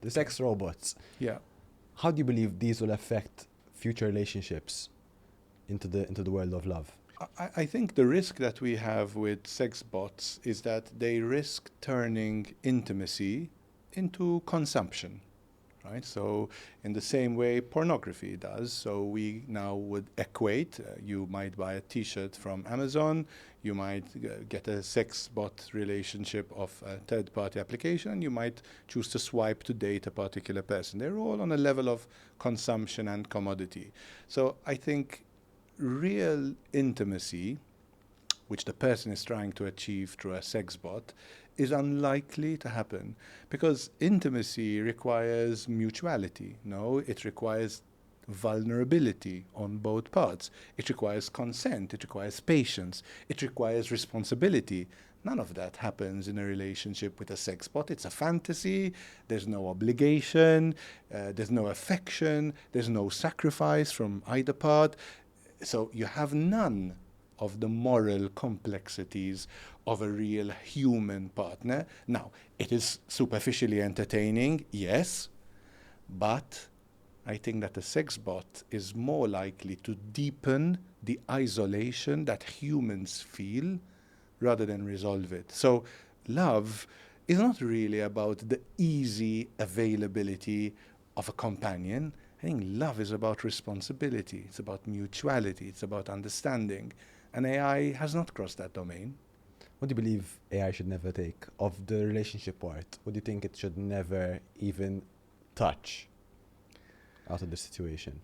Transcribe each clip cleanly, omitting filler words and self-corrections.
the sex robots. Yeah. How do you believe these will affect future relationships into the world of love? I think the risk that we have with sex bots is that they risk turning intimacy into consumption, right? So in the same way pornography does. So we now would equate, you might buy a t-shirt from Amazon, you might get a sex bot relationship of a third-party application, you might choose to swipe to date a particular person. They're all on a level of consumption and commodity. So I think real intimacy, which the person is trying to achieve through a sex bot, is unlikely to happen because intimacy requires mutuality. No, it requires vulnerability on both parts. It requires consent. It requires patience. It requires responsibility. None of that happens in a relationship with a sex bot. It's a fantasy. There's no obligation. There's no affection. There's no sacrifice from either part. So you have none of the moral complexities of a real human partner. Now, it is superficially entertaining, yes, but I think that a sex bot is more likely to deepen the isolation that humans feel rather than resolve it. So love is not really about the easy availability of a companion. I think love is about responsibility. It's about mutuality. It's about understanding. And AI has not crossed that domain. What do you believe AI should never take of the relationship part? What do you think it should never even touch out of the situation?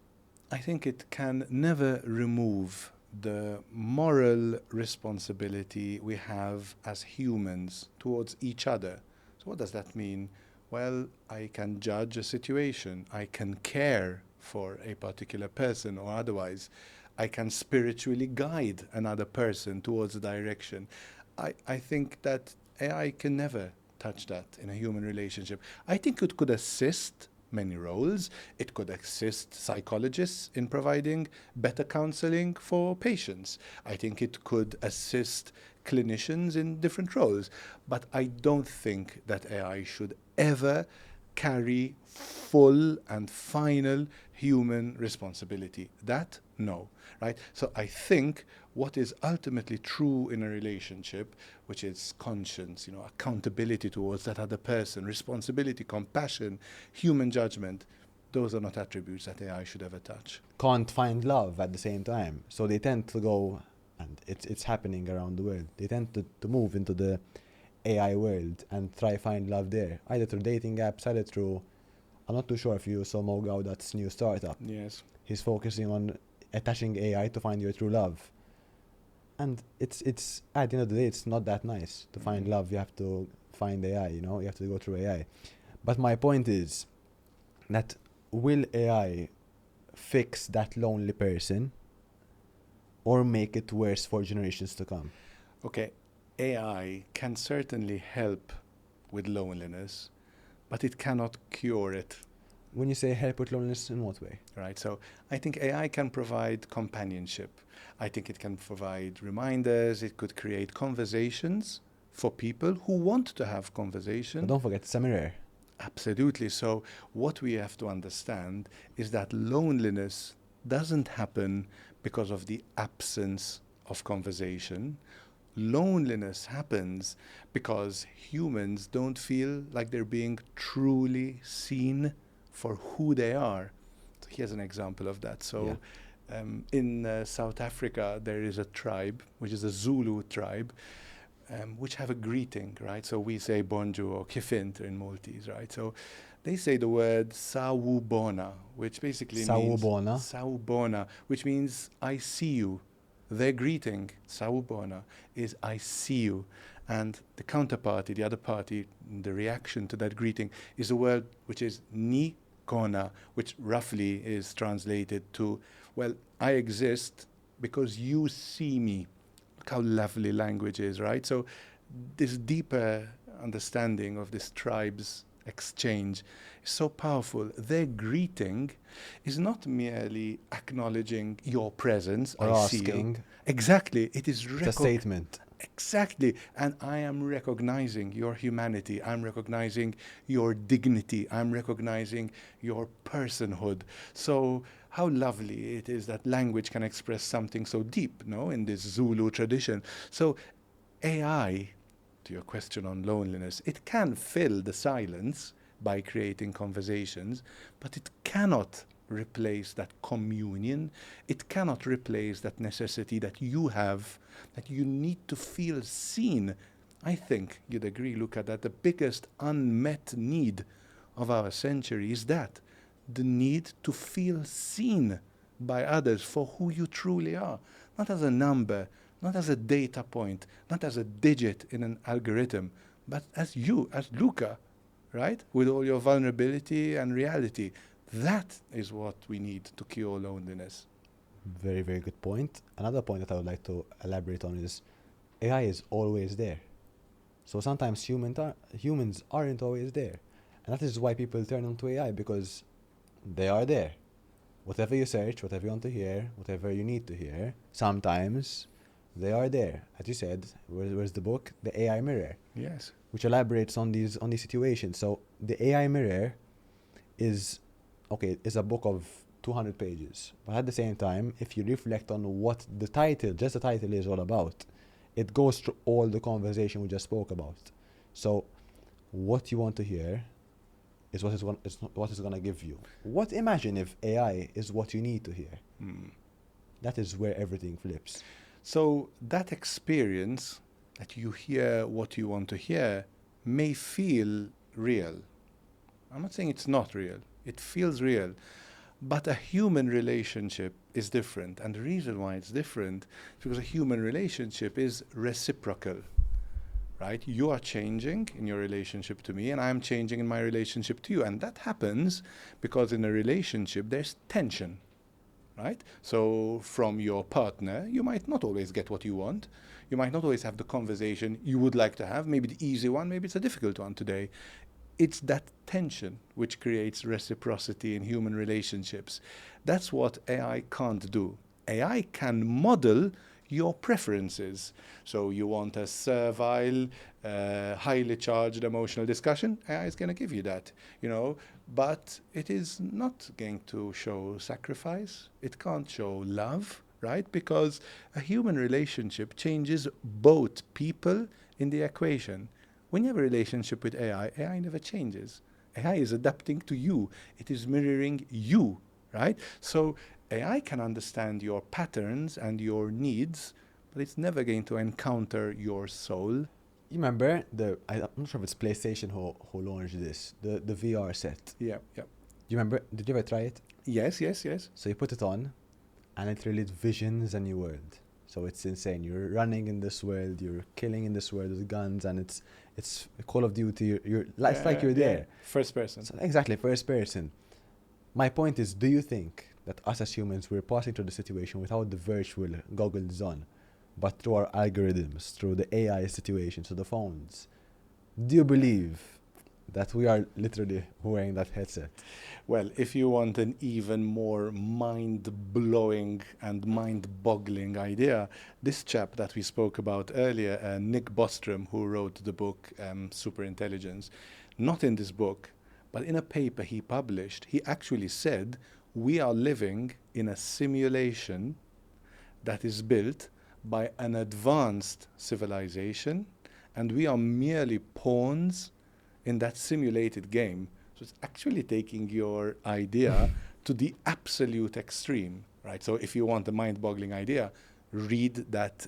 I think it can never remove the moral responsibility we have as humans towards each other. So what does that mean? Well, I can judge a situation. I can care for a particular person or otherwise. I can spiritually guide another person towards a direction. I think that AI can never touch that in a human relationship. I think it could assist many roles. It could assist psychologists in providing better counseling for patients. I think it could assist clinicians in different roles. But I don't think that AI should ever carry full and final human responsibility. That, no, right? So I think what is ultimately true in a relationship, which is conscience, accountability towards that other person, responsibility, compassion, human judgment, those are not attributes that AI should ever touch. Can't find love at the same time. So they tend to go, and it's happening around the world, they tend to move into the AI world and try find love there, either through dating apps, either through, I'm not too sure if you saw Mo Gaudat's new startup. Yes. He's focusing on attaching AI to find your true love. And it's at the end of the day, it's not that nice to find love. You have to find AI, you have to go through AI. But my point is that will AI fix that lonely person or make it worse for generations to come? Okay, AI can certainly help with loneliness, but it cannot cure it. When you say help with loneliness, in what way? Right, so I think AI can provide companionship. I think it can provide reminders. It could create conversations for people who want to have conversation. But don't forget, it's a mirror. Absolutely. So what we have to understand is that loneliness doesn't happen because of the absence of conversation. Loneliness happens because humans don't feel like they're being truly seen for who they are. So here's an example of that. So in South Africa, there is a tribe, which is a Zulu tribe, which have a greeting, right? So we say bonjour or kifint in Maltese, right? So they say the word sawubona, which basically means sawubona, which means I see you. Their greeting, sawubona, is I see you. And the counterparty, the other party, the reaction to that greeting is a word which is ni kona, which roughly is translated to, well, I exist because you see me. Look how lovely language is, right? So this deeper understanding of this tribe's exchange is so powerful. Their greeting is not merely acknowledging your presence, or I see asking. you. Exactly. It is It's a statement. Exactly. And I am recognizing your humanity. I'm recognizing your dignity. I'm recognizing your personhood. So how lovely it is that language can express something so deep, no, in this Zulu tradition. So AI, to your question on loneliness, it can fill the silence by creating conversations, but it cannot replace that communion. It cannot replace that necessity that you have, that you need to feel seen. I think you'd agree, Luca, that the biggest unmet need of our century is that the need to feel seen by others for who you truly are, not as a number, not as a data point, not as a digit in an algorithm, but as you, as Luca, right? With all your vulnerability and reality. That is what we need to cure loneliness. Very, very good point. Another point that I would like to elaborate on is AI is always there. So sometimes humans aren't always there. And that is why people turn onto AI, because they are there. Whatever you search, whatever you want to hear, whatever you need to hear, sometimes they are there. As you said, where's the book? The AI Mirror, Yes. which elaborates on these situations. So the AI Mirror is a book of 200 pages. But at the same time, if you reflect on what the title, just the title is all about, it goes through all the conversation we just spoke about. So what you want to hear is what it's going to give you. Imagine if AI is what you need to hear. That is where everything flips. So that experience that you hear what you want to hear may feel real. I'm not saying it's not real. It feels real. But a human relationship is different. And the reason why it's different is because a human relationship is reciprocal, right? You are changing in your relationship to me, and I'm changing in my relationship to you. And that happens because in a relationship, there's tension, right? So from your partner, you might not always get what you want. You might not always have the conversation you would like to have, maybe the easy one, maybe it's a difficult one today. It's that tension which creates reciprocity in human relationships. That's what AI can't do. AI can model your preferences. So you want a servile, highly charged emotional discussion, AI is going to give you that, but it is not going to show sacrifice. It can't show love, right? Because a human relationship changes both people in the equation. When you have a relationship with AI, AI never changes. AI is adapting to you. It is mirroring you, right? So AI can understand your patterns and your needs, but it's never going to encounter your soul. You remember I'm not sure if it's PlayStation who launched this, the VR set. Yeah. You remember? Did you ever try it? Yes. So you put it on, and it really visions a new world. So it's insane. You're running in this world, you're killing in this world with guns, and it's Call of Duty. It's like you're there. First person. So exactly, first person. My point is, do you think that us as humans, we're passing through the situation without the virtual goggles on, but through our algorithms, through the AI situation, so the phones? Do you believe that we are literally wearing that headset? Well, if you want an even more mind-blowing and mind-boggling idea, this chap that we spoke about earlier, Nick Bostrom, who wrote the book Superintelligence, not in this book, but in a paper he published, he actually said, we are living in a simulation that is built by an advanced civilization, and we are merely pawns in that simulated game. So it's actually taking your idea to the absolute extreme, right? So if you want a mind-boggling idea, read that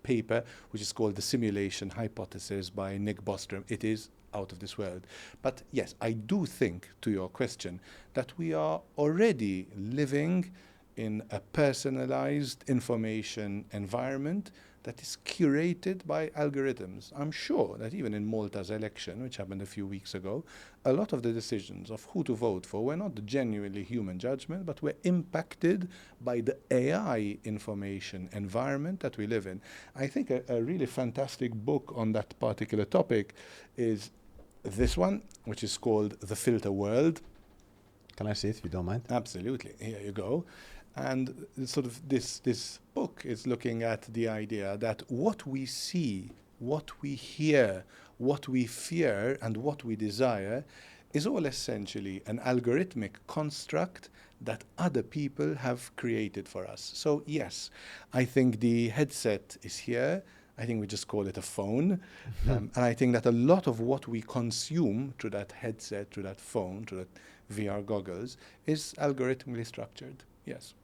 paper, which is called The Simulation Hypothesis by Nick Bostrom. It is out of this world. But yes, I do think, to your question, that we are already living in a personalized information environment that is curated by algorithms. I'm sure that even in Malta's election, which happened a few weeks ago, a lot of the decisions of who to vote for were not genuinely human judgment, but were impacted by the AI information environment that we live in. I think a really fantastic book on that particular topic is this one, which is called The Filter World. Can I see it if you don't mind? Absolutely. Here you go. And sort of this book is looking at the idea that what we see, what we hear, what we fear, and what we desire is all essentially an algorithmic construct that other people have created for us. So yes, I think the headset is here. I think we just call it a phone. And I think that a lot of what we consume through that headset, through that phone, through that VR goggles is algorithmically structured. Yes.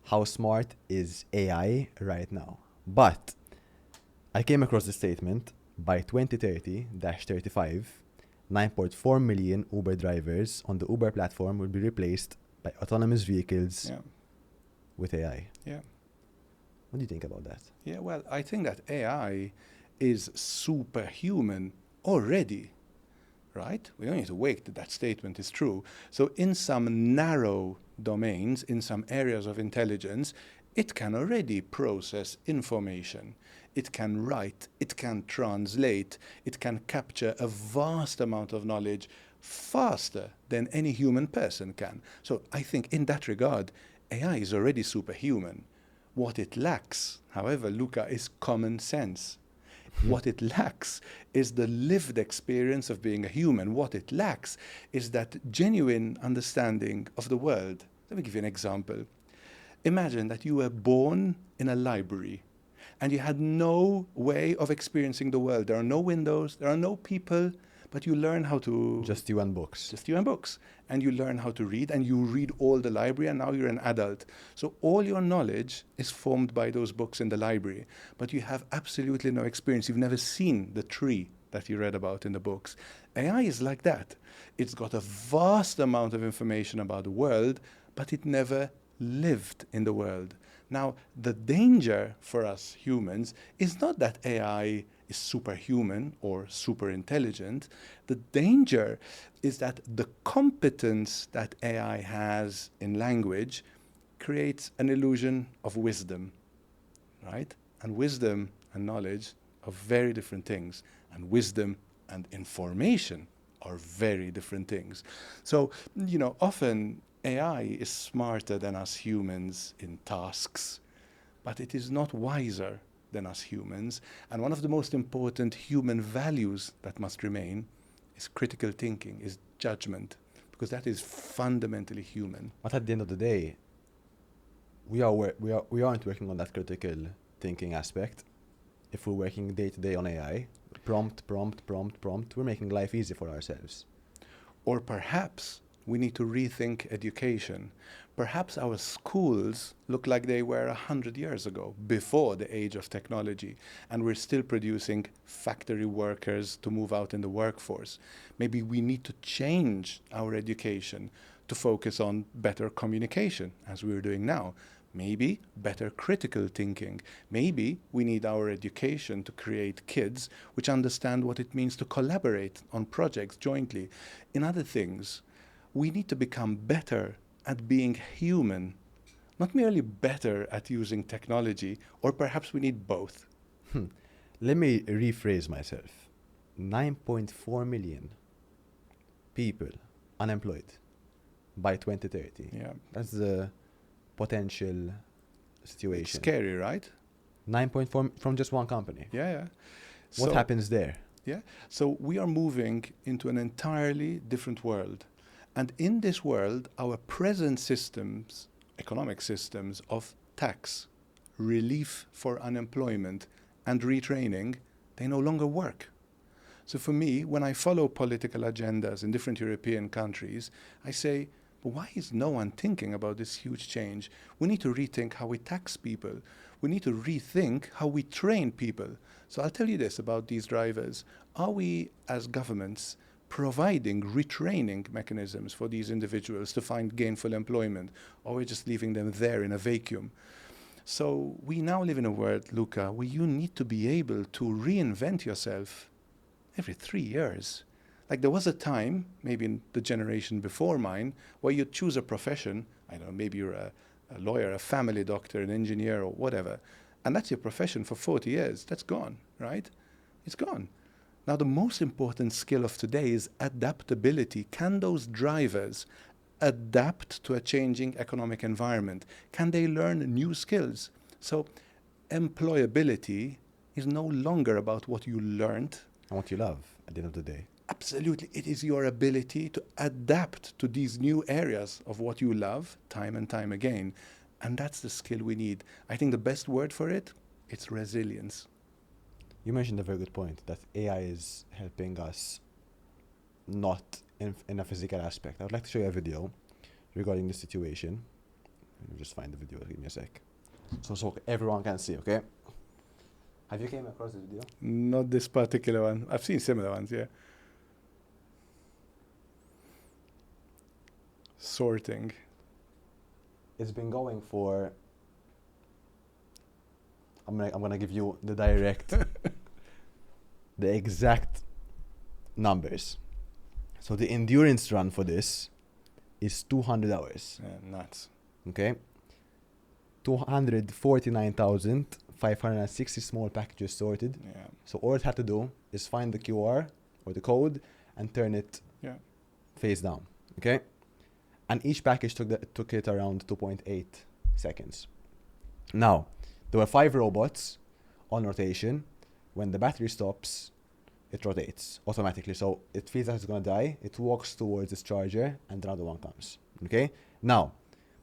How smart is AI right now? But I came across the statement, by 2030-35, 9.4 million Uber drivers on the Uber platform will be replaced by autonomous vehicles with AI. Yeah. What do you think about that? Yeah, well, I think that AI is superhuman already, right? We don't need to wait that that statement is true. So in some narrow domains, in some areas of intelligence, it can already process information. It can write, it can translate, it can capture a vast amount of knowledge faster than any human person can. So I think in that regard, AI is already superhuman. What it lacks, however, Luca, is common sense. What it lacks is the lived experience of being a human. What it lacks is that genuine understanding of the world. Let me give you an example. Imagine that you were born in a library and you had no way of experiencing the world. There are no windows, there are no people, but you learn how to... Just you and books. Just you and books. And you learn how to read, and you read all the library, and now you're an adult. So all your knowledge is formed by those books in the library, but you have absolutely no experience. You've never seen the tree that you read about in the books. AI is like that. It's got a vast amount of information about the world, but it never lived in the world. Now, the danger for us humans is not that AI is superhuman or super intelligent. The danger is that the competence that AI has in language creates an illusion of wisdom, right? And wisdom and knowledge are very different things. And wisdom and information are very different things. So, you know, often AI is smarter than us humans in tasks, but it is not wiser than us humans. And one of the most important human values that must remain is critical thinking, is judgment, because that is fundamentally human. But at the end of the day, we aren't working on that critical thinking aspect. If we're working day to day on AI, prompt, we're making life easy for ourselves. Or perhaps we need to rethink education. Perhaps our schools look like they were 100 years ago, before the age of technology, and we're still producing factory workers to move out in the workforce. Maybe we need to change our education to focus on better communication, as we're doing now. Maybe better critical thinking. Maybe we need our education to create kids which understand what it means to collaborate on projects jointly. In other things, we need to become better at being human, not merely better at using technology, or perhaps we need both. Let me rephrase myself. 9.4 million people unemployed by 2030. Yeah. That's the potential situation. It's scary, right? 9.4 from just one company. Yeah. What happens there? Yeah. So we are moving into an entirely different world. And in this world, our present systems, economic systems of tax, relief for unemployment, and retraining, they no longer work. So for me, when I follow political agendas in different European countries, I say, but why is no one thinking about this huge change? We need to rethink how we tax people. We need to rethink how we train people. So I'll tell you this about these drivers. Are we, as governments, providing retraining mechanisms for these individuals to find gainful employment, or we're just leaving them there in a vacuum? So we now live in a world, Luca, where you need to be able to reinvent yourself every 3 years. Like there was a time, maybe in the generation before mine, where you choose a profession. I don't know, maybe you're a lawyer, a family doctor, an engineer, or whatever, and that's your profession for 40 years. That's gone, right? It's gone. Now, the most important skill of today is adaptability. Can those drivers adapt to a changing economic environment? Can they learn new skills? So employability is no longer about what you learned. And what you love at the end of the day. Absolutely. It is your ability to adapt to these new areas of what you love time and time again. And that's the skill we need. I think the best word for it, it's resilience. You mentioned a very good point that AI is helping us not in a physical aspect. I would like to show you a video regarding this situation. Let me just find the video. Give me a sec. So everyone can see, okay? Have you came across this video? Not this particular one. I've seen similar ones, yeah. Sorting. It's been going for... I'm gonna give you the direct, the exact numbers. So the endurance run for this is 200 hours. Yeah, nuts. Okay? 249,560 small packages sorted. Yeah. So all it had to do is find the QR or the code and turn it face down. Okay? And each package took it around 2.8 seconds. Now, there were 5 robots on rotation. When the battery stops, it rotates automatically. So it feels like it's going to die. It walks towards its charger and another one comes. Okay? Now,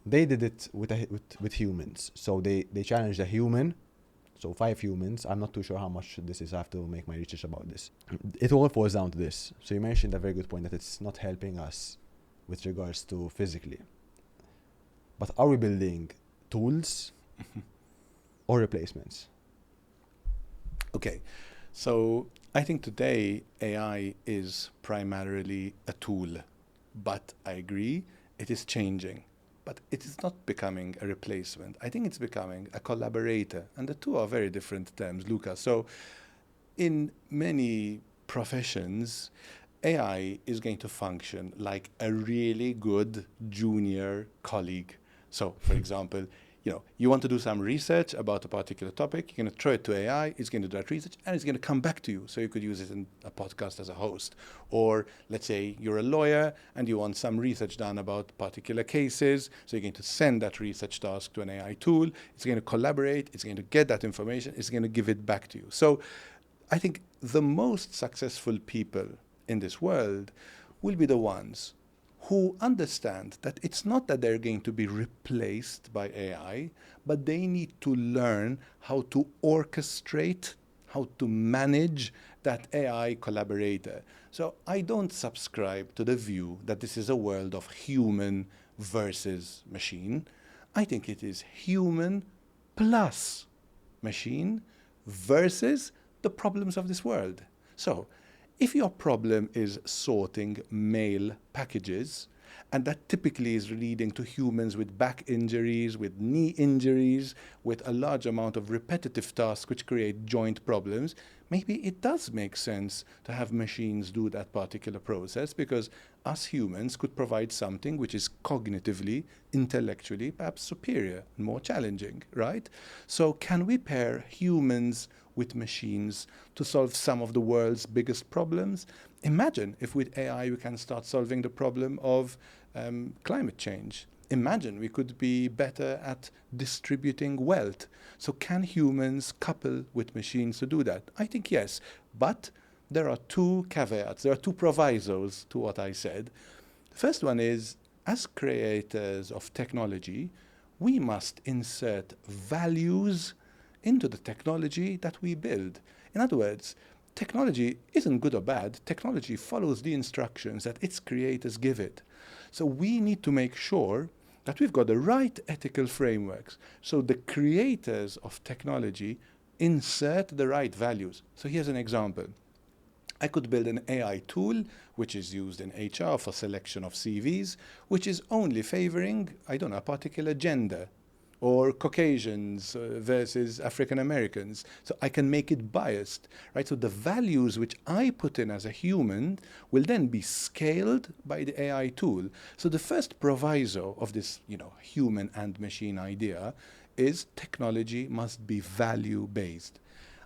they did it with humans. So they challenged a human. So 5 humans. I'm not too sure how much this is. I have to make my research about this. It all falls down to this. So you mentioned a very good point that it's not helping us with regards to physically. But are we building tools or replacements? Okay, so I think today AI is primarily a tool, but I agree it is changing. But it is not becoming a replacement. I think it's becoming a collaborator, and the two are very different terms, Luca. So in many professions, AI is going to function like a really good junior colleague. So, for example, you want to do some research about a particular topic, you're going to throw it to AI, it's going to do that research, and it's going to come back to you. So you could use it in a podcast as a host. Or let's say you're a lawyer and you want some research done about particular cases. So you're going to send that research task to an AI tool. It's going to collaborate. It's going to get that information. It's going to give it back to you. So I think the most successful people in this world will be the ones who understand that it's not that they're going to be replaced by AI, but they need to learn how to orchestrate, how to manage that AI collaborator. So I don't subscribe to the view that this is a world of human versus machine. I think it is human plus machine versus the problems of this world. So if your problem is sorting mail packages, and that typically is leading to humans with back injuries, with knee injuries, with a large amount of repetitive tasks which create joint problems, maybe it does make sense to have machines do that particular process, because us humans could provide something which is cognitively, intellectually, perhaps superior and more challenging, right? So can we pair humans with machines to solve some of the world's biggest problems? Imagine if with AI we can start solving the problem of climate change. Imagine we could be better at distributing wealth. So can humans couple with machines to do that? I think yes, but there are 2 caveats, there are 2 provisos to what I said. The first one is, as creators of technology, we must insert values into the technology that we build. In other words, technology isn't good or bad. Technology follows the instructions that its creators give it. So we need to make sure that we've got the right ethical frameworks. So the creators of technology insert the right values. So here's an example. I could build an AI tool which is used in HR for selection of CVs, which is only favoring, I don't know, a particular gender, or Caucasians versus African Americans. So I can make it biased, right? So the values which I put in as a human will then be scaled by the AI tool. So the first proviso of this, human and machine idea is technology must be value-based.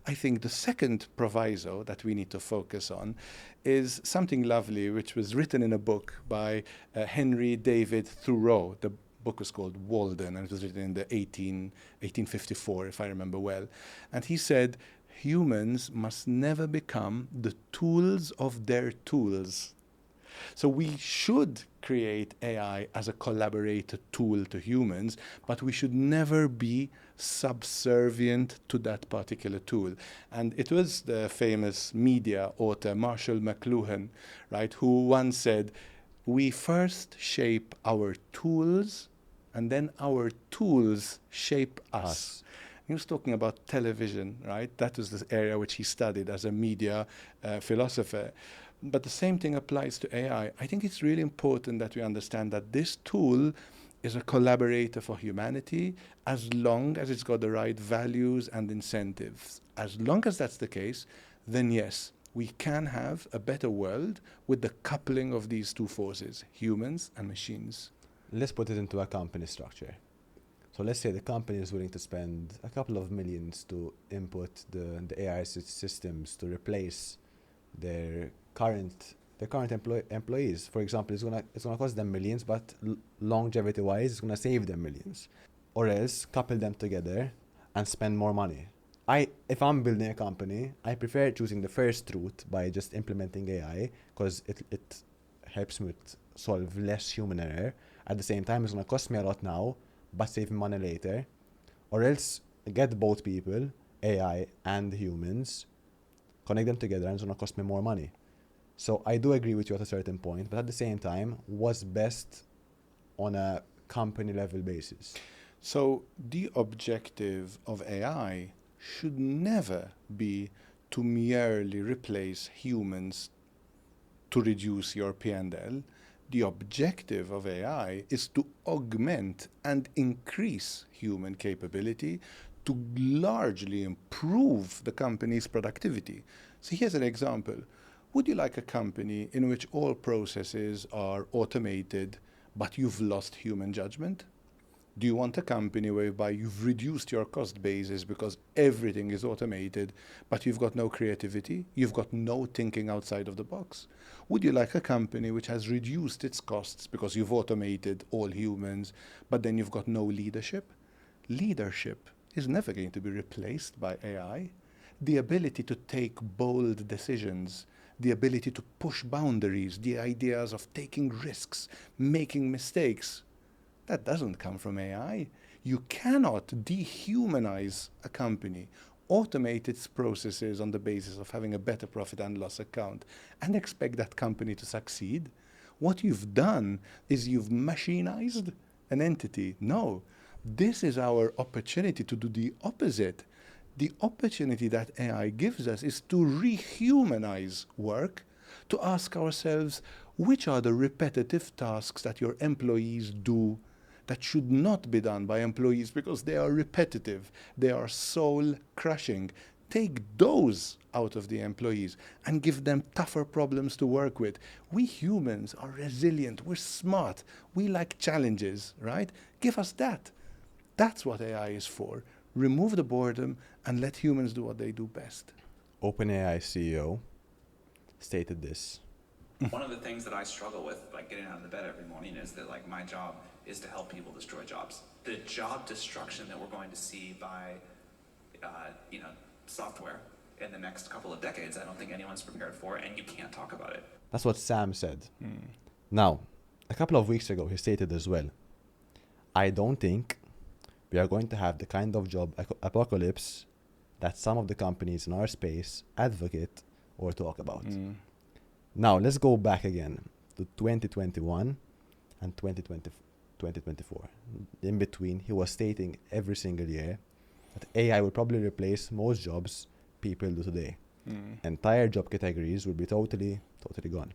I think the second proviso that we need to focus on is something lovely, which was written in a book by Henry David Thoreau. The book was called Walden, and it was written in the 1854, if I remember well. And he said, humans must never become the tools of their tools. So we should create AI as a collaborator tool to humans, but we should never be subservient to that particular tool. And it was the famous media author Marshall McLuhan, right, who once said, we first shape our tools and then our tools shape us. He was talking about television, right? That was the area which he studied as a media philosopher. But the same thing applies to AI. I think it's really important that we understand that this tool is a collaborator for humanity as long as it's got the right values and incentives. As long as that's the case, then yes, we can have a better world with the coupling of these two forces, humans and machines. Let's put it into a company structure. So let's say the company is willing to spend a couple of millions to input the AI systems to replace their current employees. For example, it's gonna cost them millions, but longevity-wise, it's gonna save them millions. Or else, couple them together and spend more money. If I'm building a company, I prefer choosing the first route by just implementing AI, because it helps me solve less human error. At the same time, it's gonna cost me a lot now, but save me money later. Or else, get both people, AI and humans, connect them together, and it's gonna cost me more money. So I do agree with you at a certain point, but at the same time, what's best on a company level basis? So the objective of AI should never be to merely replace humans to reduce your P&L. The objective of AI is to augment and increase human capability to largely improve the company's productivity. So here's an example. Would you like a company in which all processes are automated, but you've lost human judgment? Do you want a company whereby you've reduced your cost basis because everything is automated, but you've got no creativity? You've got no thinking outside of the box? Would you like a company which has reduced its costs because you've automated all humans, but then you've got no leadership? Leadership is never going to be replaced by AI. The ability to take bold decisions, the ability to push boundaries, the ideas of taking risks, making mistakes, that doesn't come from AI. You cannot dehumanize a company, automate its processes on the basis of having a better profit and loss account, and expect that company to succeed. What you've done is you've machinized an entity. No, this is our opportunity to do the opposite. The opportunity that AI gives us is to rehumanize work, to ask ourselves, which are the repetitive tasks that your employees do that should not be done by employees because they are repetitive, they are soul-crushing. Take those out of the employees and give them tougher problems to work with. We humans are resilient, we're smart, we like challenges, right? Give us that. That's what AI is for. Remove the boredom and let humans do what they do best. OpenAI CEO stated this. One of the things that I struggle with, like getting out of the bed every morning, is that like my job is to help people destroy jobs. The job destruction that we're going to see by, software in the next couple of decades, I don't think anyone's prepared for, and you can't talk about it. That's what Sam said. Now, a couple of weeks ago, he stated as well, I don't think we are going to have the kind of job apocalypse that some of the companies in our space advocate or talk about. Now, let's go back again to 2021 and 2024. In between, he was stating every single year that AI will probably replace most jobs people do today. Entire job categories will be totally gone.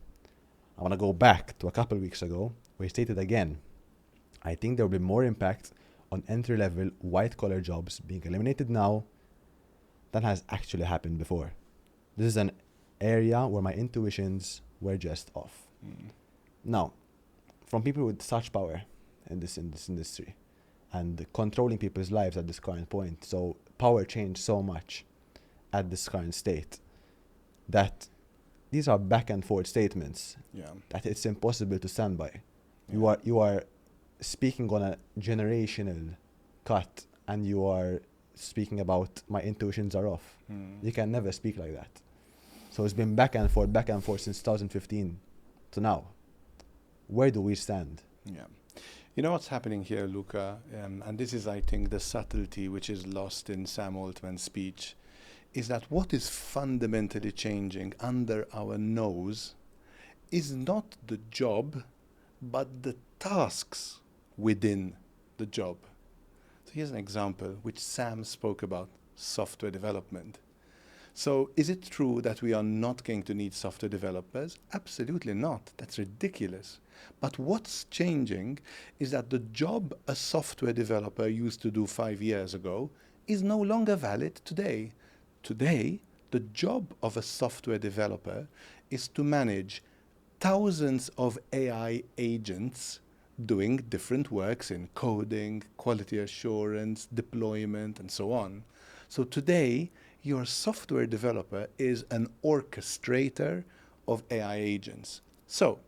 I want to go back to a couple weeks ago where he stated again, I think there will be more impact on entry-level white-collar jobs being eliminated now than has actually happened before. This is an area where my intuitions were just off. Now, from people with such power in this industry and controlling people's lives at this current point, so power changed so much. at this current state, that these are back and forth statements Yeah. that it's impossible to stand by. Yeah. You are speaking on a generational cut, and you are speaking about my intuitions are off. You can never speak like that. So it's been back and forth since 2015 to now. Where do we stand? Yeah. You know what's happening here, Luca, and this is, I think, the subtlety which is lost in Sam Altman's speech, is that what is fundamentally changing under our nose is not the job, but the tasks within the job. So here's an example which Sam spoke about, software development. So is it true that we are not going to need software developers? Absolutely not. That's ridiculous. But what's changing is that the job a software developer used to do 5 years ago is no longer valid today. Today, the job of a software developer is to manage thousands of AI agents doing different works in coding, quality assurance, deployment, and so on. So today, your software developer is an orchestrator of AI agents. So,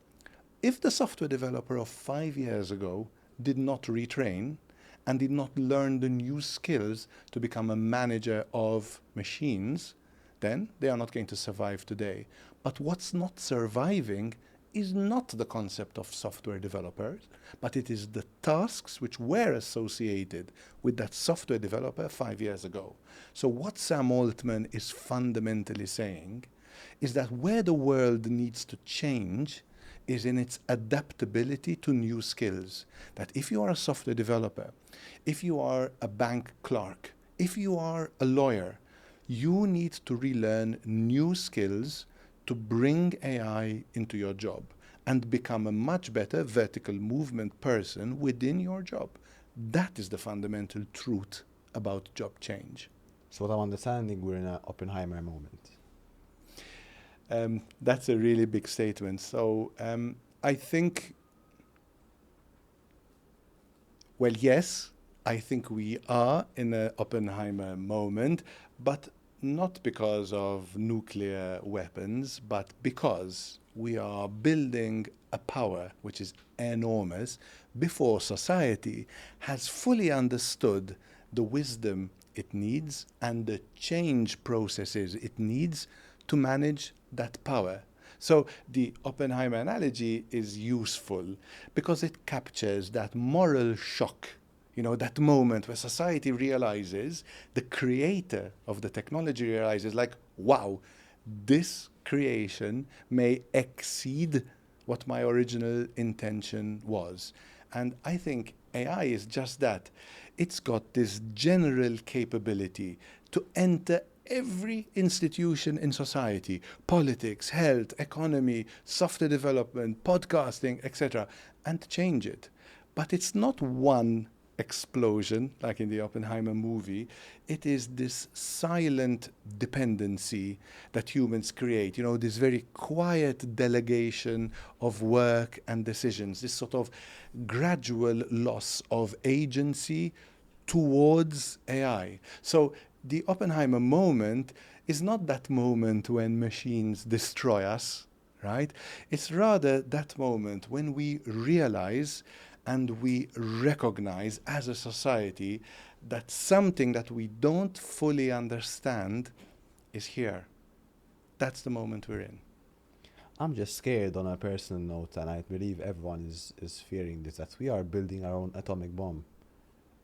if the software developer of 5 years ago did not retrain and did not learn the new skills to become a manager of machines, then they are not going to survive today. But what's not surviving is not the concept of software developers, but it is the tasks which were associated with that software developer 5 years ago. So what Sam Altman is fundamentally saying is that where the world needs to change is in its adaptability to new skills. That if you are a software developer, if you are a bank clerk, if you are a lawyer, you need to relearn new skills to bring AI into your job and become a much better vertical movement person within your job. That is the fundamental truth about job change. So what I'm understanding, we're in an Oppenheimer moment. That's a really big statement. So I think, well, yes, I think we are in an Oppenheimer moment, but not because of nuclear weapons, but because we are building a power which is enormous before society has fully understood the wisdom it needs and the change processes it needs to manage that power. So the Oppenheimer analogy is useful because it captures that moral shock, you know, that moment where society realizes, the creator of the technology realizes, like, wow, this creation may exceed what my original intention was. And I think AI is just that. It's got this general capability to enter every institution in society, politics, health, economy, software development, podcasting, etc., and change it. But it's not one explosion, like in the Oppenheimer movie. It is this silent dependency that humans create, you know, this very quiet delegation of work and decisions, this sort of gradual loss of agency towards AI. So the Oppenheimer moment is not that moment when machines destroy us, right? It's rather that moment when we realize and we recognize as a society that something that we don't fully understand is here. That's the moment we're in. I'm just scared on a personal note, and I believe everyone is fearing this, that we are building our own atomic bomb.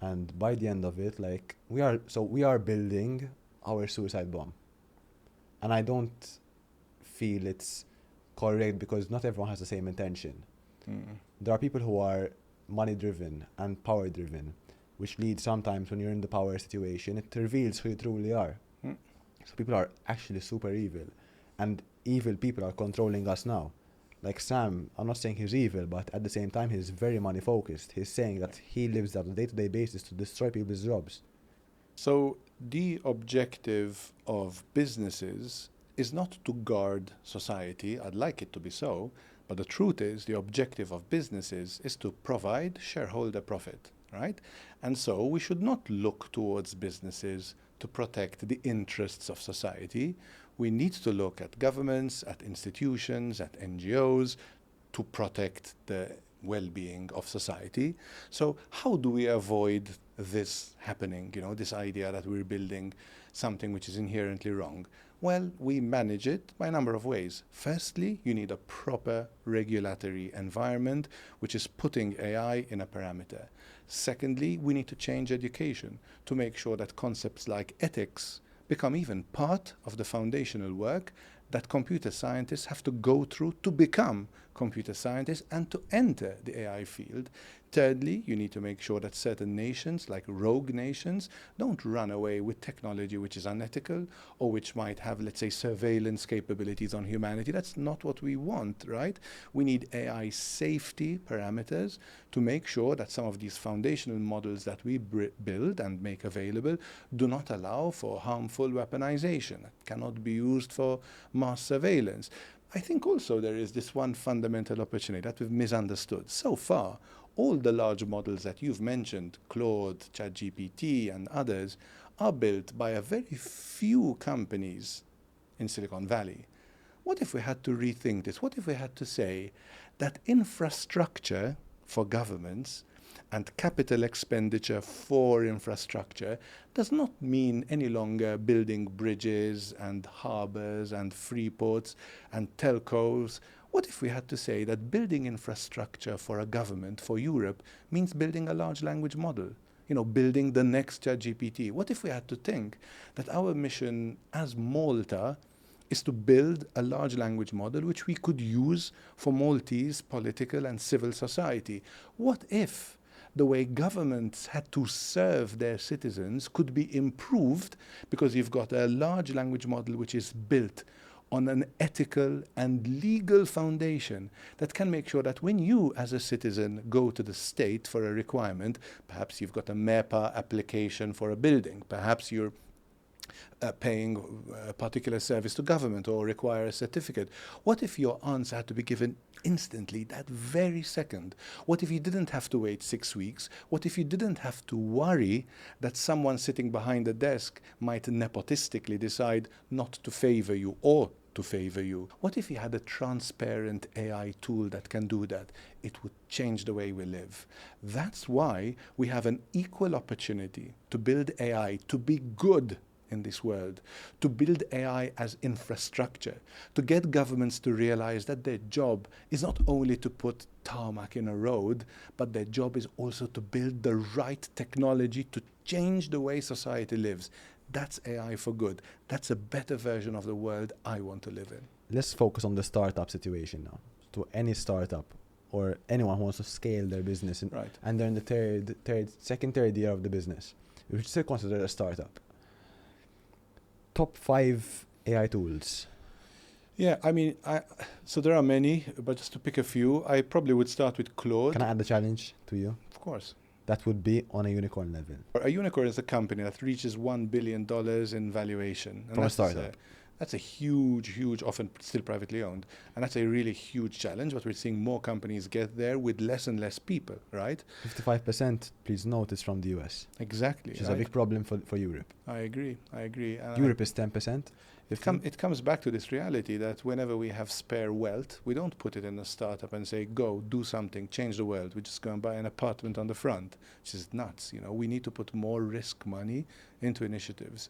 And by the end of it, like, we are building our suicide bomb. And I don't feel it's correct because not everyone has the same intention. There are people who are money-driven and power-driven, which leads sometimes, when you're in the power situation, it reveals who you truly are. So people are actually super evil, and evil people are controlling us now. Like Sam, I'm not saying he's evil, but at the same time, he's very money-focused. He's saying that he lives on a day-to-day basis to destroy people's jobs. So the objective of businesses is not to guard society. I'd like it to be so. But the truth is, the objective of businesses is to provide shareholder profit, right? And so we should not look towards businesses to protect the interests of society. We need to look at governments, at institutions, at NGOs to protect the well-being of society. So how do we avoid this happening, this idea that we're building something which is inherently wrong? Well, we manage it by a number of ways. Firstly, you need a proper regulatory environment which is putting AI in a parameter. Secondly, we need to change education to make sure that concepts like ethics become even part of the foundational work that computer scientists have to go through to become computer scientists and to enter the AI field. Thirdly, you need to make sure that certain nations, like rogue nations, don't run away with technology which is unethical or which might have, let's say, surveillance capabilities on humanity. That's not what we want, right? We need AI safety parameters to make sure that some of these foundational models that we build and make available do not allow for harmful weaponization. It cannot be used for mass surveillance. I think also there is this one fundamental opportunity that we've misunderstood. So far, all the large models that you've mentioned, Claude, ChatGPT, and others, are built by a very few companies in Silicon Valley. What if we had to rethink this? What if we had to say that infrastructure for governments and capital expenditure for infrastructure does not mean any longer building bridges and harbors and free ports and telcos? What if we had to say that building infrastructure for a government, for Europe, means building a large language model? Building the next ChatGPT. What if we had to think that our mission as Malta is to build a large language model which we could use for Maltese political and civil society? What if the way governments had to serve their citizens could be improved because you've got a large language model which is built on an ethical and legal foundation that can make sure that when you as a citizen go to the state for a requirement, perhaps you've got a MEPA application for a building, perhaps you're paying a particular service to government or require a certificate. What if your answer had to be given instantly, that very second? What if you didn't have to wait 6 weeks? What if you didn't have to worry that someone sitting behind the desk might nepotistically decide not to favor you or to favor you? What if you had a transparent AI tool that can do that? It would change the way we live. That's why we have an equal opportunity to build AI to be good in this world, to build AI as infrastructure, to get governments to realize that their job is not only to put tarmac in a road, but their job is also to build the right technology to change the way society lives. That's AI for good. That's a better version of the world I want to live in. Let's focus on the startup situation now. To any startup or anyone who wants to scale their business and they're in the third year of the business, which is still considered a startup. Top 5 AI tools. Yeah, so there are many, but just to pick a few, I probably would start with Claude. Can I add the challenge to you? Of course. That would be on a unicorn level. A unicorn is a company that reaches $1 billion in valuation. And from a startup. That's a huge, often still privately owned. And that's a really huge challenge, but we're seeing more companies get there with less and less people, right? 55%, please note, is from the US. Exactly. Which is a big problem for Europe. I agree. Europe is 10%. It comes back to this reality that whenever we have spare wealth, we don't put it in a startup and say, go, do something, change the world. We just go and buy an apartment on the front, which is nuts. We need to put more risk money into initiatives.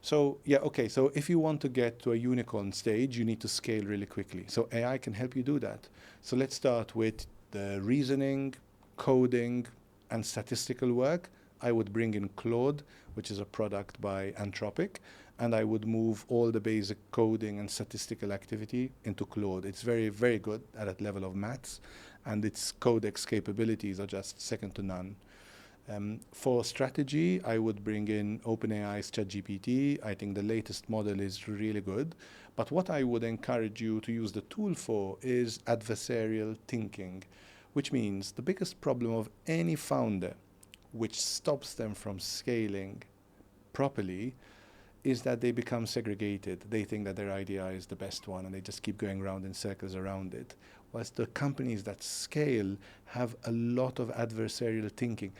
So, so if you want to get to a unicorn stage, you need to scale really quickly. So AI can help you do that. So let's start with the reasoning, coding, and statistical work. I would bring in Claude, which is a product by Anthropic, and I would move all the basic coding and statistical activity into Claude. It's very, very good at that level of maths, and its codex capabilities are just second to none. For strategy, I would bring in OpenAI's ChatGPT. I think the latest model is really good. But what I would encourage you to use the tool for is adversarial thinking, which means the biggest problem of any founder, which stops them from scaling properly, is that they become segregated. They think that their idea is the best one, and they just keep going round in circles around it. Whilst the companies that scale have a lot of adversarial thinking.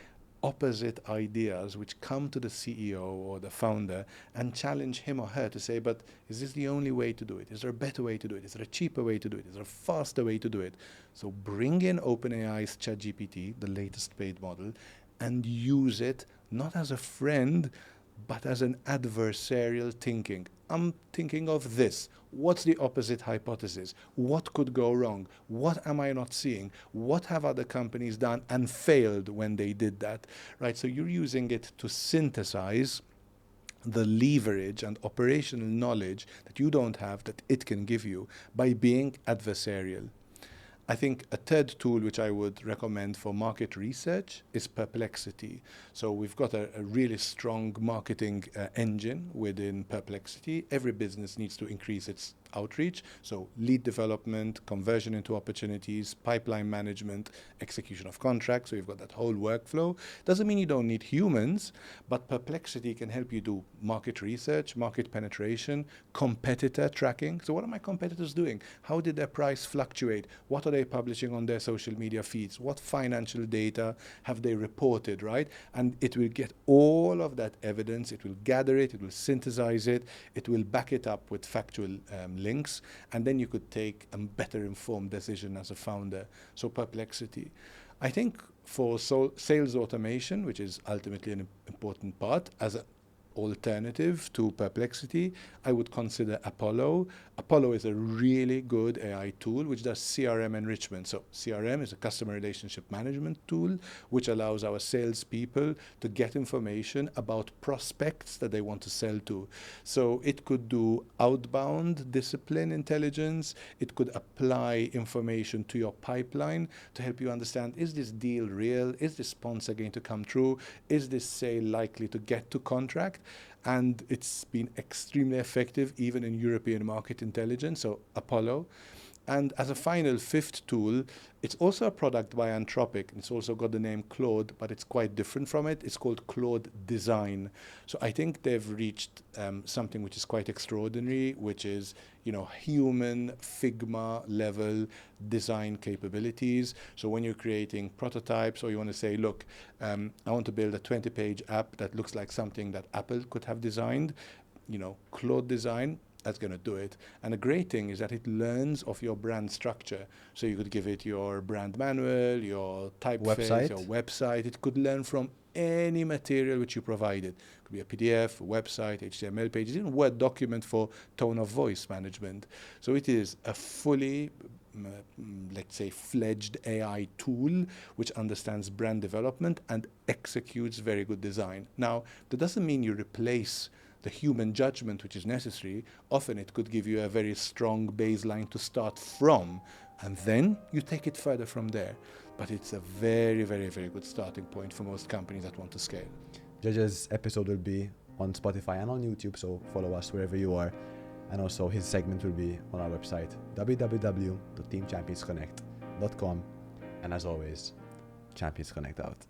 opposite ideas which come to the CEO or the founder and challenge him or her to say, but is this the only way to do it? Is there a better way to do it? Is there a cheaper way to do it? Is there a faster way to do it? So bring in OpenAI's ChatGPT, the latest paid model, and use it not as a friend, but as an adversarial thinking. I'm thinking of this. What's the opposite hypothesis? What could go wrong? What am I not seeing? What have other companies done and failed when they did that? Right? So you're using it to synthesize the leverage and operational knowledge that you don't have that it can give you by being adversarial. I think a third tool which I would recommend for market research is Perplexity. So we've got a really strong marketing engine within Perplexity. Every business needs to increase its outreach. So lead development, conversion into opportunities, pipeline management, execution of contracts. So you've got that whole workflow. Doesn't mean you don't need humans, but Perplexity can help you do market research, market penetration, competitor tracking. So what are my competitors doing? How did their price fluctuate? What are they publishing on their social media feeds? What financial data have they reported, right? And it will get all of that evidence. It will gather it. It will synthesize it. It will back it up with factual links, and then you could take a better informed decision as a founder. So Perplexity. I think for sales automation, which is ultimately an important part, as an alternative to Perplexity, I would consider Apollo. Apollo is a really good AI tool which does CRM enrichment. So CRM is a customer relationship management tool which allows our salespeople to get information about prospects that they want to sell to. So it could do outbound discipline intelligence. It could apply information to your pipeline to help you understand, is this deal real? Is this sponsor going to come true? Is this sale likely to get to contract? And it's been extremely effective even in European market intelligence, so Apollo. And as a final fifth tool, it's also a product by Anthropic. It's also got the name Claude, but it's quite different from it. It's called Claude Design. So I think they've reached something which is quite extraordinary, which is, human Figma level design capabilities. So when you're creating prototypes, or you want to say, look, I want to build a 20-page app that looks like something that Apple could have designed, Claude Design, that's going to do it. And the great thing is that it learns of your brand structure. So you could give it your brand manual, your typeface, your website. It could learn from any material which you provided. It could be a PDF, a website, HTML pages, even Word document for tone of voice management. So it is a fully, let's say, fledged AI tool which understands brand development and executes very good design. Now, that doesn't mean you replace the human judgment which is necessary. Often it could give you a very strong baseline to start from, and then you take it further from there. But it's a very, very, very good starting point for most companies that want to scale. Gege's episode will be on Spotify and on YouTube, so follow us wherever you are. And also his segment will be on our website, www.teamchampionsconnect.com. And as always, Champions Connect out.